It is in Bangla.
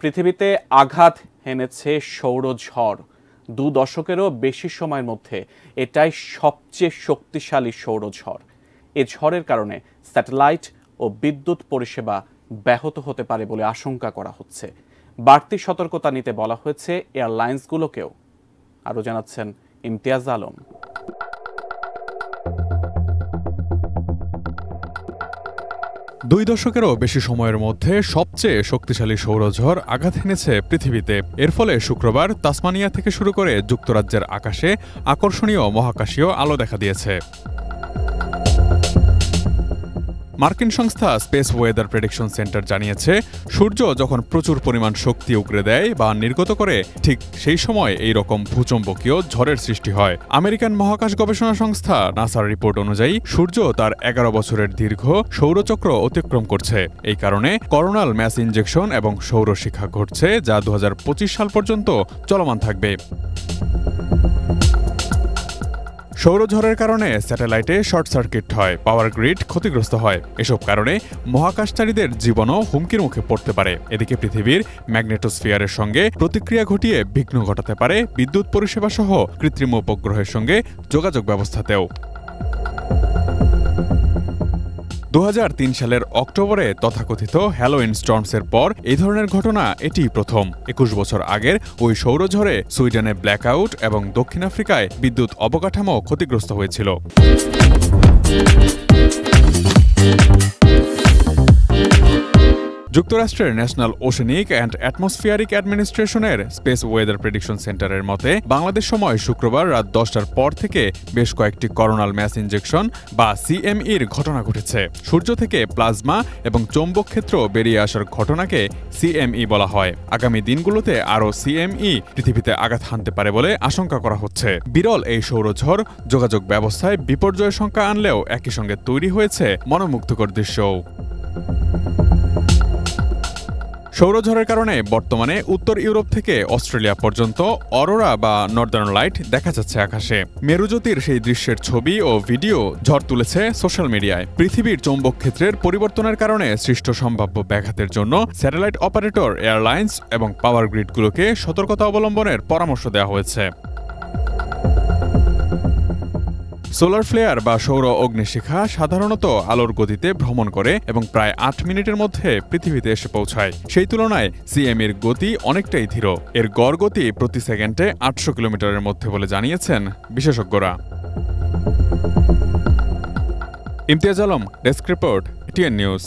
পৃথিবীতে আঘাত হেনেছে সৌরঝড়। 2 দশকেরও বেশি সময়ের মধ্যে এটাই সবচেয়ে শক্তিশালী সৌরঝড়। এ ঝড়ের কারণে স্যাটেলাইট ও বিদ্যুৎ পরিষেবা ব্যাহত হতে পারে বলে আশঙ্কা করা হচ্ছে। বাড়তি সতর্কতা নিতে বলা হয়েছে এয়ারলাইন্সগুলোকেও। আরও জানাচ্ছেন ইমতিয়াজ আলম। দুই দশকেরও বেশি সময়ের মধ্যে সবচেয়ে শক্তিশালী সৌরঝড় আঘাত হেনেছে পৃথিবীতে। এর ফলে শুক্রবার তাসমানিয়া থেকে শুরু করে যুক্তরাজ্যের আকাশে আকর্ষণীয় মহাকাশীয় আলো দেখা দিয়েছে। মার্কিন সংস্থা স্পেস ওয়েদার প্রেডিকশন সেন্টার জানিয়েছে, সূর্য যখন প্রচুর পরিমাণ শক্তি উগরে দেয় বা নির্গত করে, ঠিক সেই সময় এই রকম ভূচম্বকীয় ঝড়ের সৃষ্টি হয়। আমেরিকান মহাকাশ গবেষণা সংস্থা নাসার রিপোর্ট অনুযায়ী সূর্য তার 11 বছরের দীর্ঘ সৌরচক্র অতিক্রম করছে। এই কারণে করোনাল ম্যাস ইনজেকশন এবং সৌরশিখা ঘটছে, যা 2025 সাল পর্যন্ত চলমান থাকবে। সৌরঝড়ের কারণে স্যাটেলাইটে শর্ট সার্কিট হয়, পাওয়ার গ্রিড ক্ষতিগ্রস্ত হয়। এসব কারণে মহাকাশচারীদের জীবনও হুমকির মুখে পড়তে পারে। এদিকে পৃথিবীর ম্যাগনেটোস্ফিয়ারের সঙ্গে প্রতিক্রিয়া ঘটিয়ে বিঘ্ন ঘটাতে পারে বিদ্যুৎ পরিষেবা সহ কৃত্রিম উপগ্রহের সঙ্গে যোগাযোগ ব্যবস্থাতেও। 2003 সালের অক্টোবরে তথাকথিত হ্যালোইন স্টর্মসের পর এই ধরনের ঘটনা এটিই প্রথম। 21 বছর আগের ওই সৌরঝড়ে সুইডেনে ব্ল্যাকআউট এবং দক্ষিণ আফ্রিকায় বিদ্যুৎ অবকাঠামো ক্ষতিগ্রস্ত হয়েছিল। যুক্তরাষ্ট্রের ন্যাশনাল ওশেনিক অ্যান্ড অ্যাটমসফিয়ারিক অ্যাডমিনিস্ট্রেশনের স্পেস ওয়েদার প্রেডিকশন সেন্টারের মতে, বাংলাদেশ সময় শুক্রবার রাত 10টার পর থেকে বেশ কয়েকটি করোনাল ম্যাস ইনজেকশন বা সিএমইর ঘটনা ঘটেছে। সূর্য থেকে প্লাজমা এবং চৌম্বক ক্ষেত্র বেরিয়ে আসার ঘটনাকে সিএমই বলা হয়। আগামী দিনগুলোতে আরও সিএমই পৃথিবীতে আঘাত হানতে পারে বলে আশঙ্কা করা হচ্ছে। বিরল এই সৌরঝড় যোগাযোগ ব্যবস্থায় বিপর্যয় সংখ্যা আনলেও একই সঙ্গে তৈরি হয়েছে মনোমুগ্ধকর দৃশ্যও। সৌরঝড়ের কারণে বর্তমানে উত্তর ইউরোপ থেকে অস্ট্রেলিয়া পর্যন্ত অরোরা বা নর্দার্ন লাইট দেখা যাচ্ছে আকাশে। মেরুজ্যোতির সেই দৃশ্যের ছবি ও ভিডিও ঝড় তুলেছে সোশ্যাল মিডিয়ায়। পৃথিবীর চৌম্বক ক্ষেত্রের পরিবর্তনের কারণে সৃষ্ট সম্ভাব্য ব্যাঘাতের জন্য স্যাটেলাইট অপারেটর, এয়ারলাইন্স এবং পাওয়ার গ্রিডগুলোকে সতর্কতা অবলম্বনের পরামর্শ দেওয়া হয়েছে। সোলার ফ্লেয়ার বা সৌর অগ্নিশিখা সাধারণত আলোর গতিতে ভ্রমণ করে এবং প্রায় 8 মিনিটের মধ্যে পৃথিবীতে এসে পৌঁছায়। সেই তুলনায় সিএমইর গতি অনেকটাই ধীর। এর গড় গতি প্রতি সেকেন্ডে 800 কিলোমিটারের মধ্যে বলে জানিয়েছেন বিশেষজ্ঞরা। Imtiaz Alam, desk report, ATN news.